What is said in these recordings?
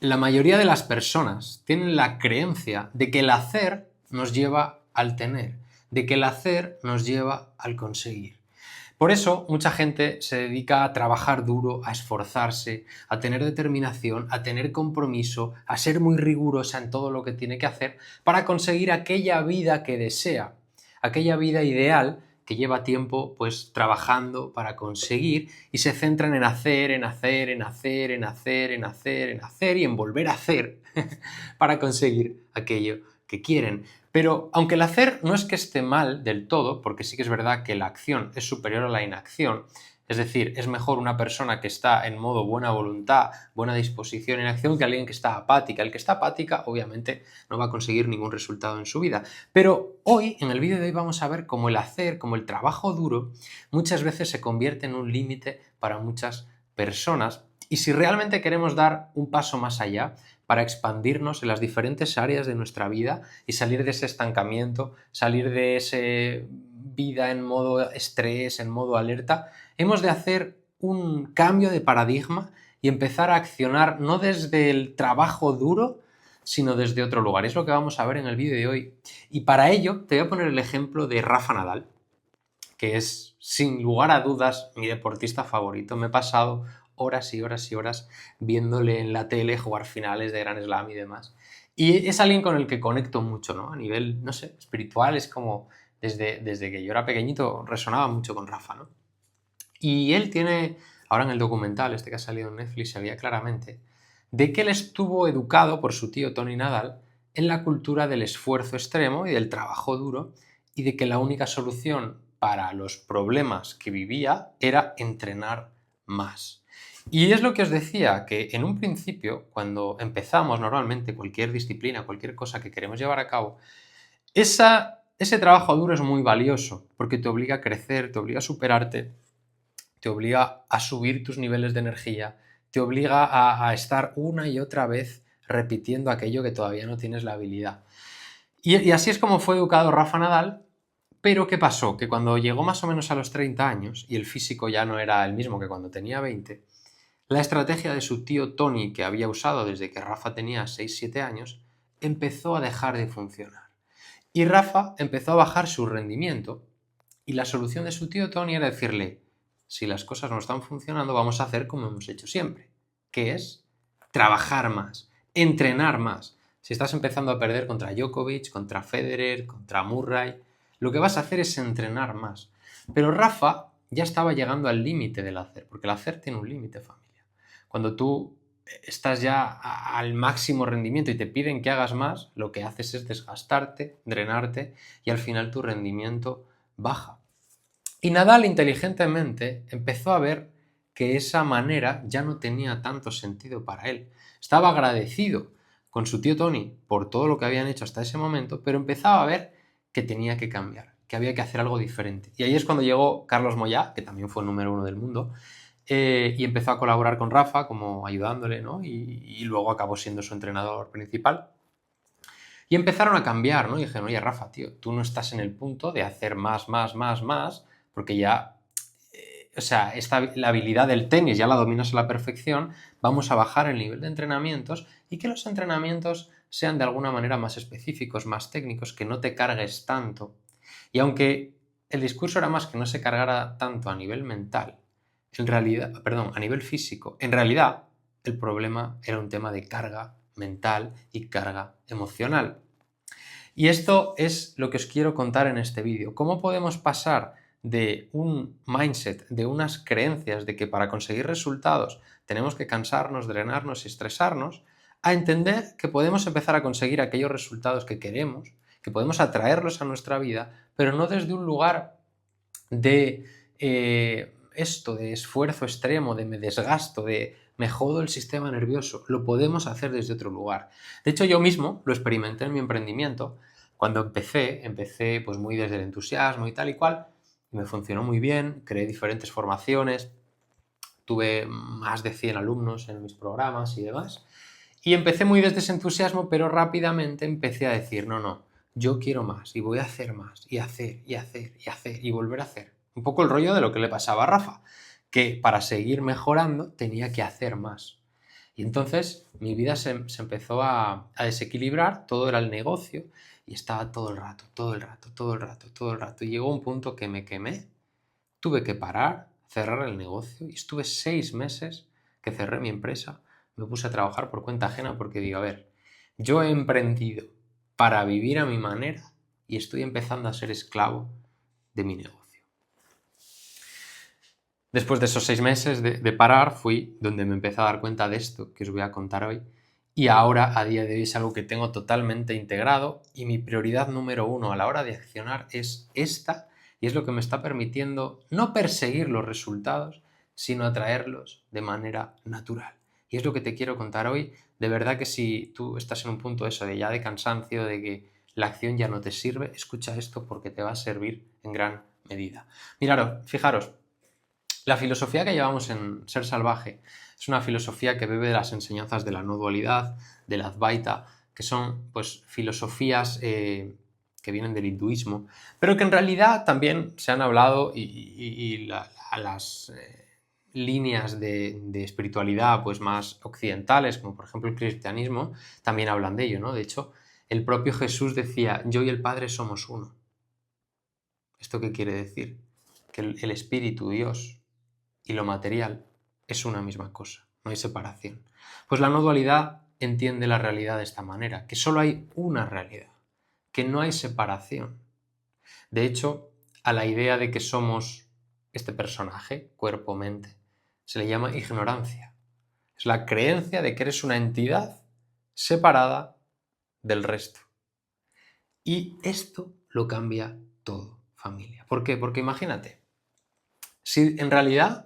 La mayoría de las personas tienen la creencia de que el hacer nos lleva al tener, de que el hacer nos lleva al conseguir. Por eso mucha gente se dedica a trabajar duro, a esforzarse, a tener determinación, a tener compromiso, a ser muy rigurosa en todo lo que tiene que hacer para conseguir aquella vida que desea, aquella vida ideal que lleva tiempo pues trabajando para conseguir y se centran en hacer, en hacer, en hacer, en hacer, en hacer, en hacer y en volver a hacer para conseguir aquello que quieren. Pero aunque el hacer no es que esté mal del todo, porque sí que es verdad que la acción es superior a la inacción, es decir, es mejor una persona que está en modo buena voluntad, buena disposición en acción que alguien que está apática. El que está apática obviamente no va a conseguir ningún resultado en su vida. Pero hoy, en el vídeo de hoy, vamos a ver cómo el hacer, cómo el trabajo duro, muchas veces se convierte en un límite para muchas personas. Y si realmente queremos dar un paso más allá, para expandirnos en las diferentes áreas de nuestra vida y salir de ese estancamiento, salir de esa vida en modo estrés, en modo alerta, hemos de hacer un cambio de paradigma y empezar a accionar no desde el trabajo duro, sino desde otro lugar. Es lo que vamos a ver en el vídeo de hoy. Y para ello te voy a poner el ejemplo de Rafa Nadal, que es sin lugar a dudas mi deportista favorito. Me he pasado horas y horas y horas viéndole en la tele jugar finales de Grand Slam y demás. Y es alguien con el que conecto mucho, ¿no? A nivel, no sé, espiritual, es como desde que yo era pequeñito resonaba mucho con Rafa, ¿no? Y él tiene, ahora en el documental, este que ha salido en Netflix, se veía claramente, de que él estuvo educado por su tío Tony Nadal en la cultura del esfuerzo extremo y del trabajo duro, y de que la única solución para los problemas que vivía era entrenar más. Y es lo que os decía, que en un principio, cuando empezamos normalmente cualquier disciplina, cualquier cosa que queremos llevar a cabo, ese trabajo duro es muy valioso, porque te obliga a crecer, te obliga a superarte, te obliga a subir tus niveles de energía, te obliga a estar una y otra vez repitiendo aquello que todavía no tienes la habilidad. Y así es como fue educado Rafa Nadal, pero ¿qué pasó? Que cuando llegó más o menos a los 30 años y el físico ya no era el mismo que cuando tenía 20, la estrategia de su tío Tony, que había usado desde que Rafa tenía 6-7 años, empezó a dejar de funcionar. Y Rafa empezó a bajar su rendimiento y la solución de su tío Tony era decirle, si las cosas no están funcionando, vamos a hacer como hemos hecho siempre, que es trabajar más, entrenar más. Si estás empezando a perder contra Djokovic, contra Federer, contra Murray, lo que vas a hacer es entrenar más. Pero Rafa ya estaba llegando al límite del hacer, porque el hacer tiene un límite, familia. Cuando tú estás ya al máximo rendimiento y te piden que hagas más, lo que haces es desgastarte, drenarte y al final tu rendimiento baja. Y Nadal inteligentemente empezó a ver que esa manera ya no tenía tanto sentido para él. Estaba agradecido con su tío Tony por todo lo que habían hecho hasta ese momento, pero empezaba a ver que tenía que cambiar, que había que hacer algo diferente. Y ahí es cuando llegó Carlos Moyá, que también fue el número 1 del mundo, y empezó a colaborar con Rafa como ayudándole, ¿no? Y luego acabó siendo su entrenador principal. Y empezaron a cambiar, ¿no? Y dijeron, oye, Rafa, tío, tú no estás en el punto de hacer más, más, más, más, porque ya, o sea, la habilidad del tenis ya la dominas a la perfección, vamos a bajar el nivel de entrenamientos y que los entrenamientos sean de alguna manera más específicos, más técnicos, que no te cargues tanto. Y aunque el discurso era más que no se cargara tanto a nivel mental, en realidad, perdón, a nivel físico, en realidad el problema era un tema de carga mental y carga emocional. Y esto es lo que os quiero contar en este vídeo. ¿Cómo podemos pasar de un mindset, de unas creencias de que para conseguir resultados tenemos que cansarnos, drenarnos y estresarnos, a entender que podemos empezar a conseguir aquellos resultados que queremos, que podemos atraerlos a nuestra vida, pero no desde un lugar de de esfuerzo extremo, de me desgasto, de me jodo el sistema nervioso? Lo podemos hacer desde otro lugar. De hecho, yo mismo lo experimenté en mi emprendimiento. Cuando empecé pues muy desde el entusiasmo y tal y cual, y me funcionó muy bien, creé diferentes formaciones, tuve más de 100 alumnos en mis programas y demás, y empecé muy desde ese entusiasmo, pero rápidamente empecé a decir, no, no, yo quiero más y voy a hacer más y hacer y hacer y hacer y volver a hacer. Un poco el rollo de lo que le pasaba a Rafa, que para seguir mejorando tenía que hacer más. Y entonces mi vida se empezó a desequilibrar, todo era el negocio y estaba todo el rato, todo el rato, todo el rato, todo el rato. Y llegó un punto que me quemé, tuve que parar, cerrar el negocio y estuve 6 meses que cerré mi empresa, me puse a trabajar por cuenta ajena porque digo, a ver, yo he emprendido para vivir a mi manera y estoy empezando a ser esclavo de mi negocio. Después de esos 6 meses de parar fui donde me empecé a dar cuenta de esto que os voy a contar hoy y ahora a día de hoy es algo que tengo totalmente integrado y mi prioridad número 1 a la hora de accionar es esta y es lo que me está permitiendo no perseguir los resultados sino atraerlos de manera natural. Y es lo que te quiero contar hoy. De verdad que si tú estás en un punto eso de ya de cansancio, de que la acción ya no te sirve, escucha esto porque te va a servir en gran medida. Miraros, fijaros, la filosofía que llevamos en Ser Salvaje es una filosofía que bebe de las enseñanzas de la no dualidad, del Advaita, que son pues filosofías que vienen del hinduismo, pero que en realidad también se han hablado y las líneas de espiritualidad pues más occidentales, como por ejemplo el cristianismo, también hablan de ello, ¿no? De hecho, el propio Jesús decía, yo y el Padre somos uno. ¿Esto qué quiere decir? Que el Espíritu, Dios, y lo material es una misma cosa, no hay separación. Pues la no dualidad entiende la realidad de esta manera, que solo hay una realidad, que no hay separación. De hecho, a la idea de que somos este personaje, cuerpo-mente, se le llama ignorancia. Es la creencia de que eres una entidad separada del resto. Y esto lo cambia todo, familia. ¿Por qué? Porque imagínate, si en realidad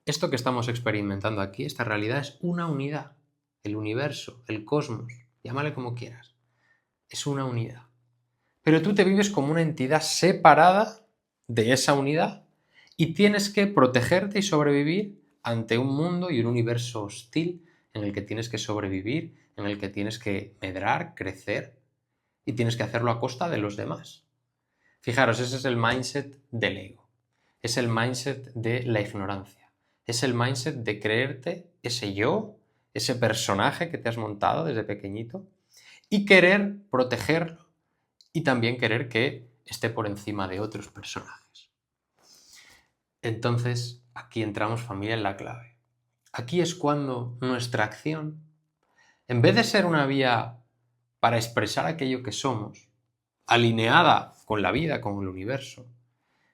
esto que estamos experimentando aquí, esta realidad es una unidad. El universo, el cosmos, llámale como quieras. Es una unidad. Pero tú te vives como una entidad separada de esa unidad y tienes que protegerte y sobrevivir ante un mundo y un universo hostil en el que tienes que sobrevivir, en el que tienes que medrar, crecer y tienes que hacerlo a costa de los demás. Fijaros, ese es el mindset del ego. Es el mindset de la ignorancia. Es el mindset de creerte ese yo, ese personaje que te has montado desde pequeñito y querer protegerlo y también querer que esté por encima de otros personajes. Entonces, aquí entramos, familia, en la clave. Aquí es cuando nuestra acción, en vez de ser una vía para expresar aquello que somos, alineada con la vida, con el universo,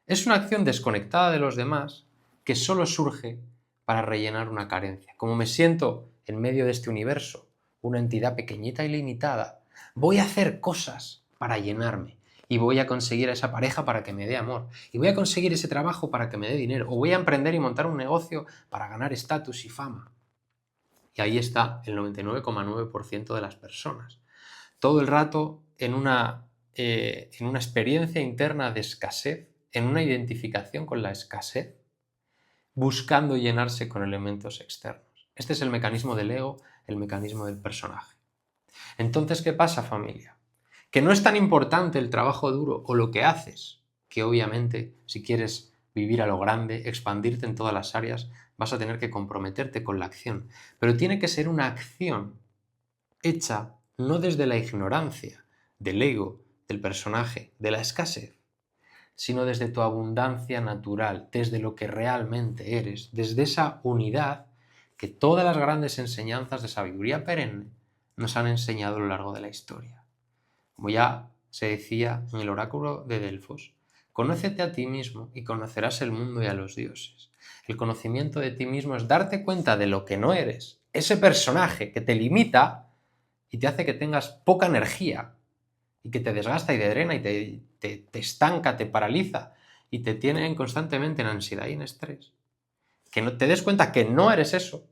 es una acción desconectada de los demás que solo surge para rellenar una carencia. Como me siento en medio de este universo, una entidad pequeñita y limitada, voy a hacer cosas para llenarme y voy a conseguir a esa pareja para que me dé amor y voy a conseguir ese trabajo para que me dé dinero o voy a emprender y montar un negocio para ganar estatus y fama. Y ahí está el 99,9% de las personas. Todo el rato en una experiencia interna de escasez, en una identificación con la escasez, buscando llenarse con elementos externos. Este es el mecanismo del ego, el mecanismo del personaje. Entonces, ¿qué pasa, familia? Que no es tan importante el trabajo duro o lo que haces, que obviamente si quieres vivir a lo grande, expandirte en todas las áreas, vas a tener que comprometerte con la acción. Pero tiene que ser una acción hecha no desde la ignorancia, del ego, del personaje, de la escasez, sino desde tu abundancia natural, desde lo que realmente eres, desde esa unidad que todas las grandes enseñanzas de sabiduría perenne nos han enseñado a lo largo de la historia. Como ya se decía en el oráculo de Delfos, conócete a ti mismo y conocerás el mundo y a los dioses. El conocimiento de ti mismo es darte cuenta de lo que no eres, ese personaje que te limita y te hace que tengas poca energía y que te desgasta y te drena y te estanca, te paraliza y te tiene constantemente en ansiedad y en estrés. Que no te des cuenta que no eres eso.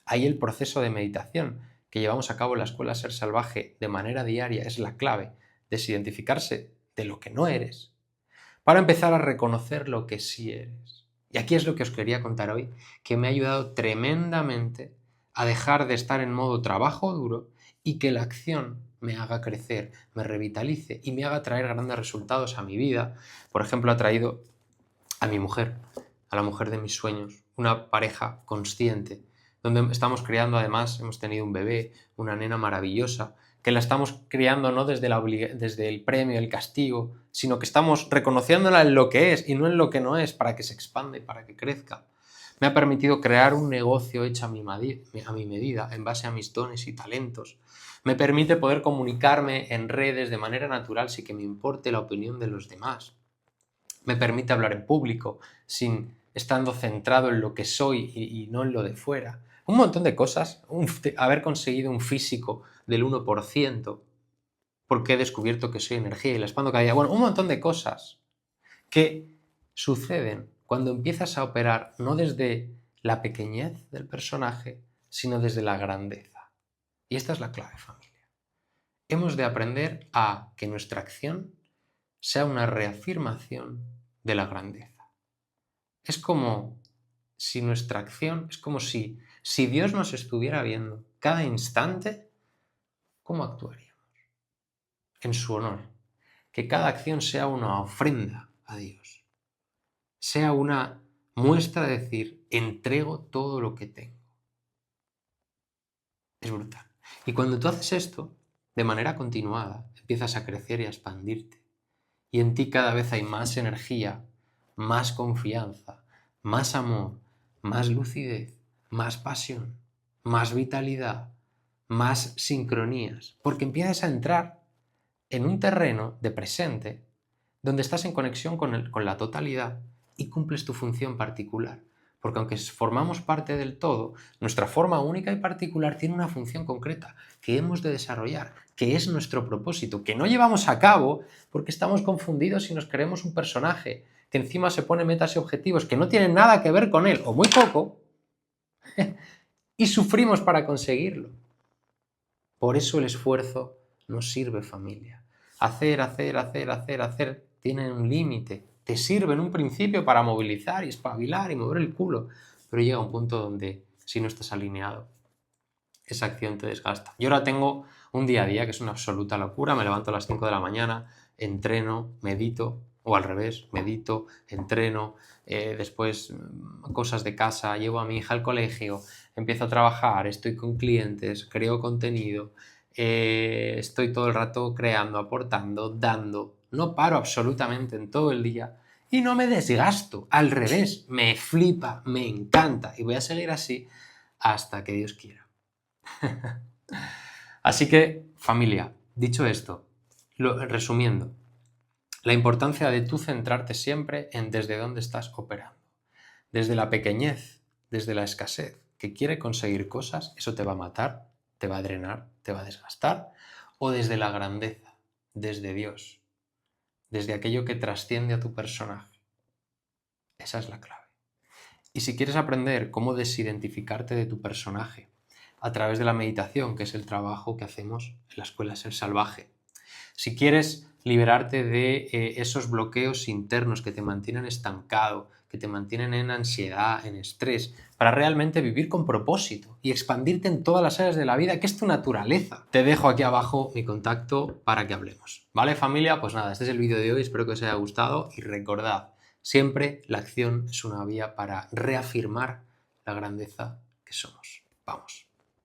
Ahí el proceso de meditación que llevamos a cabo en la Escuela Ser Salvaje de manera diaria es la clave, desidentificarse de lo que no eres para empezar a reconocer lo que sí eres. Y aquí es lo que os quería contar hoy, que me ha ayudado tremendamente a dejar de estar en modo trabajo duro y que la acción me haga crecer, me revitalice y me haga traer grandes resultados a mi vida. Por ejemplo, ha traído a mi mujer, a la mujer de mis sueños, una pareja consciente, donde estamos criando, además, hemos tenido un bebé, una nena maravillosa, que la estamos criando no desde el premio, el castigo, sino que estamos reconociéndola en lo que es y no en lo que no es, para que se expanda y para que crezca. Me ha permitido crear un negocio hecho a mi medida, en base a mis dones y talentos. Me permite poder comunicarme en redes de manera natural sin que me importe la opinión de los demás. Me permite hablar en público, estando centrado en lo que soy y no en lo de fuera. Un montón de cosas. Haber conseguido un físico del 1%, porque he descubierto que soy energía y la expando cada día. Bueno, un montón de cosas que suceden cuando empiezas a operar no desde la pequeñez del personaje, sino desde la grandeza. Y esta es la clave, familia. Hemos de aprender a que nuestra acción sea una reafirmación de la grandeza. Es como si nuestra acción, es como si Dios nos estuviera viendo cada instante, ¿cómo actuaríamos? En su honor. Que cada acción sea una ofrenda a Dios. Sea una muestra de decir, entrego todo lo que tengo. Es brutal. Y cuando tú haces esto, de manera continuada, empiezas a crecer y a expandirte. Y en ti cada vez hay más energía, más confianza, más amor, más lucidez, más pasión, más vitalidad, más sincronías. Porque empiezas a entrar en un terreno de presente donde estás en conexión con la totalidad y cumples tu función particular. Porque aunque formamos parte del todo, nuestra forma única y particular tiene una función concreta que hemos de desarrollar, que es nuestro propósito, que no llevamos a cabo porque estamos confundidos y nos creemos un personaje que encima se pone metas y objetivos que no tienen nada que ver con él, o muy poco, y sufrimos para conseguirlo. Por eso el esfuerzo nos sirve, familia. Hacer tiene un límite. Te sirve en un principio para movilizar y espabilar y mover el culo, pero llega un punto donde, si no estás alineado, esa acción te desgasta. Yo ahora tengo un día a día que es una absoluta locura. Me levanto a las 5 de la mañana, entreno, medito, o al revés, medito, entreno, después cosas de casa, llevo a mi hija al colegio, empiezo a trabajar, estoy con clientes, creo contenido, estoy todo el rato creando, aportando, dando, no paro absolutamente en todo el día y no me desgasto, al revés, me flipa, me encanta y voy a seguir así hasta que Dios quiera. Así que, familia, dicho esto, resumiendo, la importancia de tú centrarte siempre en desde dónde estás operando. Desde la pequeñez, desde la escasez, que quiere conseguir cosas, eso te va a matar, te va a drenar, te va a desgastar. O desde la grandeza, desde Dios, desde aquello que trasciende a tu personaje. Esa es la clave. Y si quieres aprender cómo desidentificarte de tu personaje a través de la meditación, que es el trabajo que hacemos en la Escuela Ser Salvaje, si quieres liberarte de esos bloqueos internos que te mantienen estancado, que te mantienen en ansiedad, en estrés, para realmente vivir con propósito y expandirte en todas las áreas de la vida, que es tu naturaleza. Te dejo aquí abajo mi contacto para que hablemos. ¿Vale, familia? Pues nada, este es el vídeo de hoy, espero que os haya gustado y recordad, siempre la acción es una vía para reafirmar la grandeza que somos. Vamos.